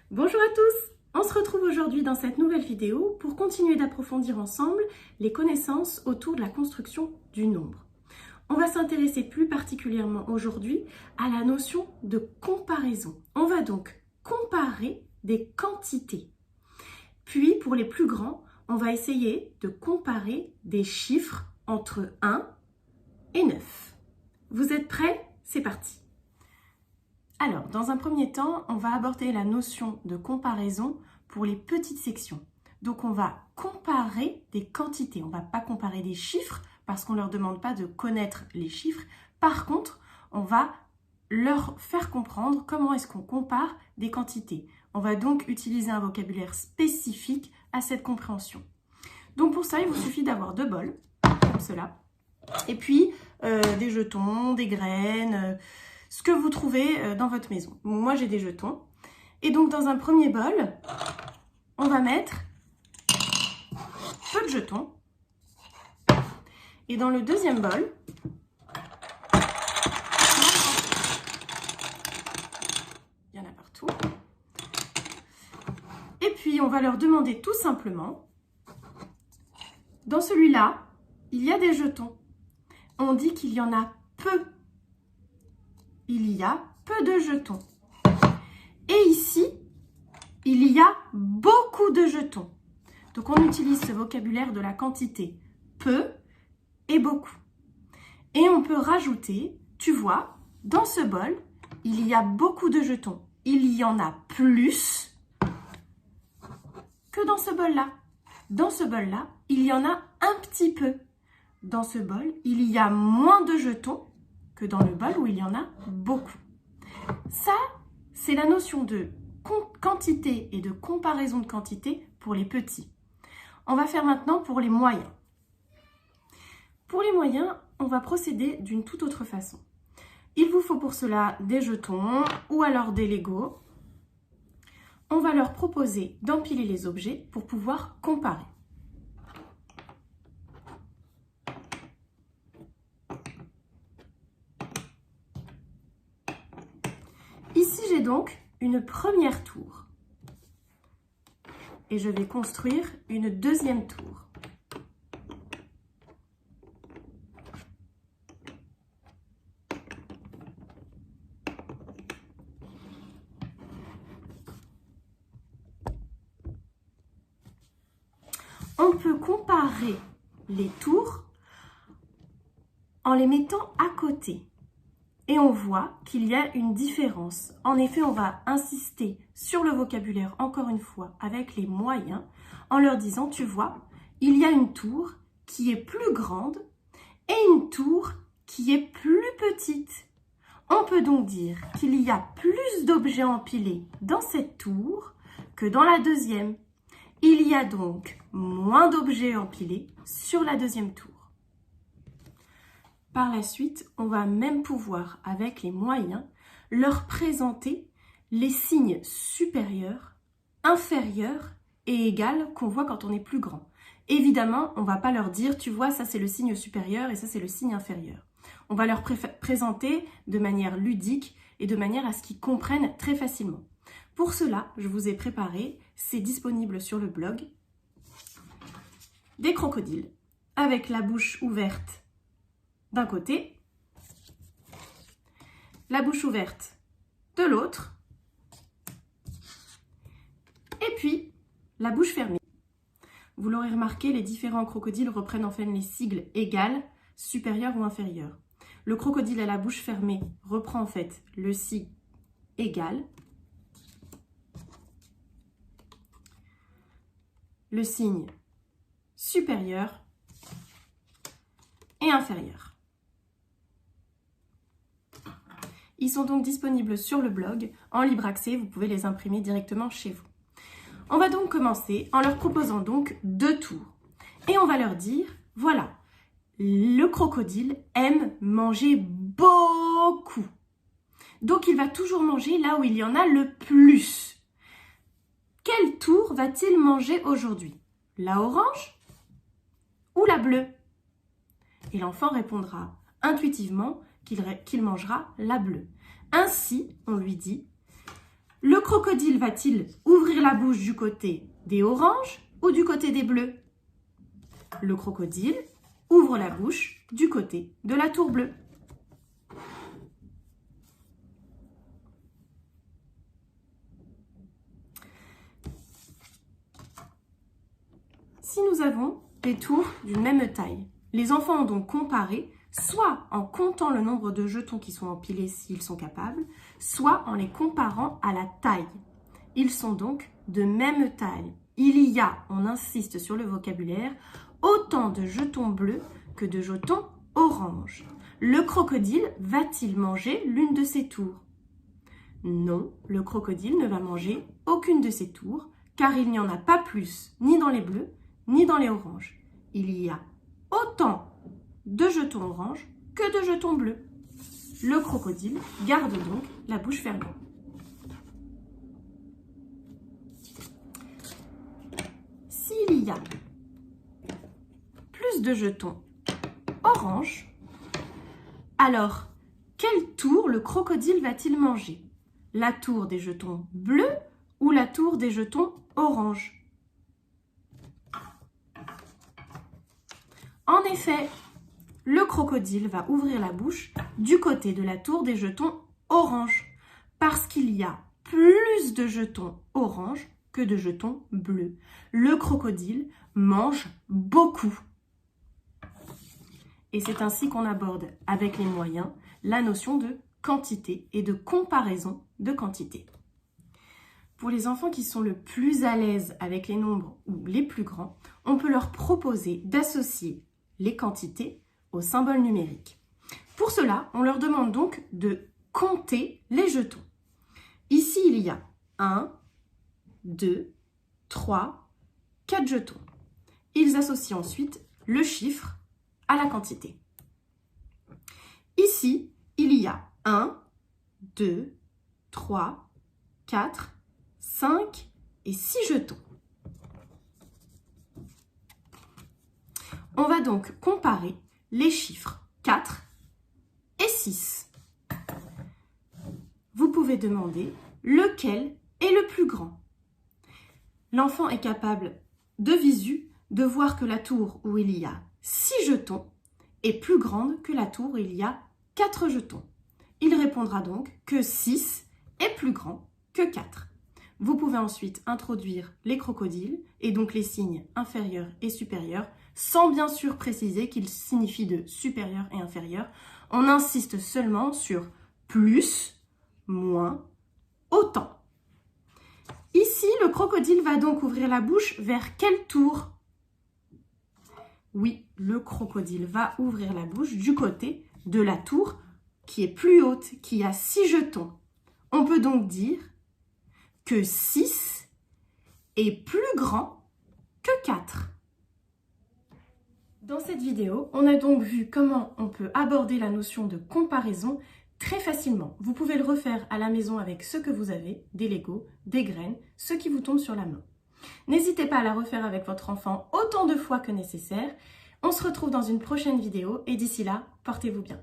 Bonjour à tous! On se retrouve aujourd'hui dans cette nouvelle vidéo pour continuer d'approfondir ensemble les connaissances autour de la construction du nombre. On va s'intéresser plus particulièrement aujourd'hui à la notion de comparaison. On va donc comparer des quantités. Puis pour les plus grands, on va essayer de comparer des chiffres entre 1 et 9. Vous êtes prêts? C'est parti! Alors, dans un premier temps, on va aborder la notion de comparaison pour les petites sections. Donc, on va comparer des quantités. On ne va pas comparer des chiffres parce qu'on ne leur demande pas de connaître les chiffres. Par contre, on va leur faire comprendre comment est-ce qu'on compare des quantités. On va donc utiliser un vocabulaire spécifique à cette compréhension. Donc, pour ça, il vous suffit d'avoir 2 bols, comme cela. Et puis, des jetons, des graines... ce que vous trouvez dans votre maison. Moi, j'ai des jetons. Et donc, dans un premier bol, on va mettre peu de jetons. Et dans le deuxième bol, il y en a partout. Et puis, on va leur demander tout simplement, dans celui-là, il y a des jetons. On dit qu'il y en a peu. Il y a peu de jetons. Et ici, il y a beaucoup de jetons. Donc, on utilise ce vocabulaire de la quantité peu et beaucoup. Et on peut rajouter, tu vois, dans ce bol, il y a beaucoup de jetons. Il y en a plus que dans ce bol-là. Dans ce bol-là, il y en a un petit peu. Dans ce bol, il y a moins de jetons que dans le bol où il y en a beaucoup. Ça, c'est la notion de quantité et de comparaison de quantité pour les petits. On va faire maintenant pour les moyens. Pour les moyens, on va procéder d'une toute autre façon. Il vous faut pour cela des jetons ou alors des Legos. On va leur proposer d'empiler les objets pour pouvoir comparer. Ici, j'ai donc une première tour et je vais construire une deuxième tour. On peut comparer les tours en les mettant à côté. Et on voit qu'il y a une différence. En effet, on va insister sur le vocabulaire, encore une fois, avec les moyens, en leur disant, tu vois, il y a une tour qui est plus grande et une tour qui est plus petite. On peut donc dire qu'il y a plus d'objets empilés dans cette tour que dans la deuxième. Il y a donc moins d'objets empilés sur la deuxième tour. Par la suite, on va même pouvoir, avec les moyens, leur présenter les signes supérieurs, inférieurs et égales qu'on voit quand on est plus grand. Évidemment, on ne va pas leur dire, tu vois, ça c'est le signe supérieur et ça c'est le signe inférieur. On va leur présenter de manière ludique et de manière à ce qu'ils comprennent très facilement. Pour cela, je vous ai préparé, c'est disponible sur le blog, des crocodiles avec la bouche ouverte d'un côté, la bouche ouverte de l'autre, et puis la bouche fermée. Vous l'aurez remarqué, les différents crocodiles reprennent en fait les sigles égales, supérieur ou inférieur. Le crocodile à la bouche fermée reprend en fait le sigle égal, le signe supérieur et inférieur. Ils sont donc disponibles sur le blog, en libre accès, vous pouvez les imprimer directement chez vous. On va donc commencer en leur proposant donc 2 tours. Et on va leur dire, voilà, le crocodile aime manger beaucoup. Donc il va toujours manger là où il y en a le plus. Quel tour va-t-il manger aujourd'hui? La orange ou la bleue? Et l'enfant répondra intuitivement qu'il mangera la bleue. Ainsi, on lui dit, Le crocodile va-t-il ouvrir la bouche du côté des oranges ou du côté des bleus? Le crocodile ouvre la bouche du côté de la tour bleue. Si nous avons des tours d'une même taille, les enfants ont donc comparé soit en comptant le nombre de jetons qui sont empilés s'ils sont capables, soit en les comparant à la taille. Ils sont donc de même taille. Il y a, on insiste sur le vocabulaire, autant de jetons bleus que de jetons oranges. Le crocodile va-t-il manger l'une de ces tours? Non, le crocodile ne va manger aucune de ces tours, car il n'y en a pas plus ni dans les bleus, ni dans les oranges. Il y a autant de jetons oranges que de jetons bleus. Le crocodile garde donc la bouche fermée. S'il y a plus de jetons orange, alors quelle tour le crocodile va-t-il manger? La tour des jetons bleus ou la tour des jetons orange? En effet, le crocodile va ouvrir la bouche du côté de la tour des jetons orange parce qu'il y a plus de jetons orange que de jetons bleus. Le crocodile mange beaucoup. Et c'est ainsi qu'on aborde avec les moyens la notion de quantité et de comparaison de quantité. Pour les enfants qui sont le plus à l'aise avec les nombres ou les plus grands, on peut leur proposer d'associer les quantités aux symboles numériques. Pour cela, on leur demande donc de compter les jetons. Ici, il y a 1, 2, 3, 4 jetons. Ils associent ensuite le chiffre à la quantité. Ici, il y a 1, 2, 3, 4, 5 et 6 jetons. On va donc comparer les chiffres 4 et 6. Vous pouvez demander lequel est le plus grand. L'enfant est capable de visu de voir que la tour où il y a 6 jetons est plus grande que la tour où il y a 4 jetons. Il répondra donc que 6 est plus grand que 4. Vous pouvez ensuite introduire les crocodiles et donc les signes inférieurs et supérieurs sans bien sûr préciser qu'ils signifient de supérieur et inférieur. On insiste seulement sur plus, moins, autant. Ici, le crocodile va donc ouvrir la bouche vers quelle tour? Oui, le crocodile va ouvrir la bouche du côté de la tour qui est plus haute, qui a 6 jetons. On peut donc dire que 6 est plus grand que 4. Dans cette vidéo, on a donc vu comment on peut aborder la notion de comparaison très facilement. Vous pouvez le refaire à la maison avec ce que vous avez, des Legos, des graines, ce qui vous tombe sur la main. N'hésitez pas à la refaire avec votre enfant autant de fois que nécessaire. On se retrouve dans une prochaine vidéo et d'ici là, portez-vous bien.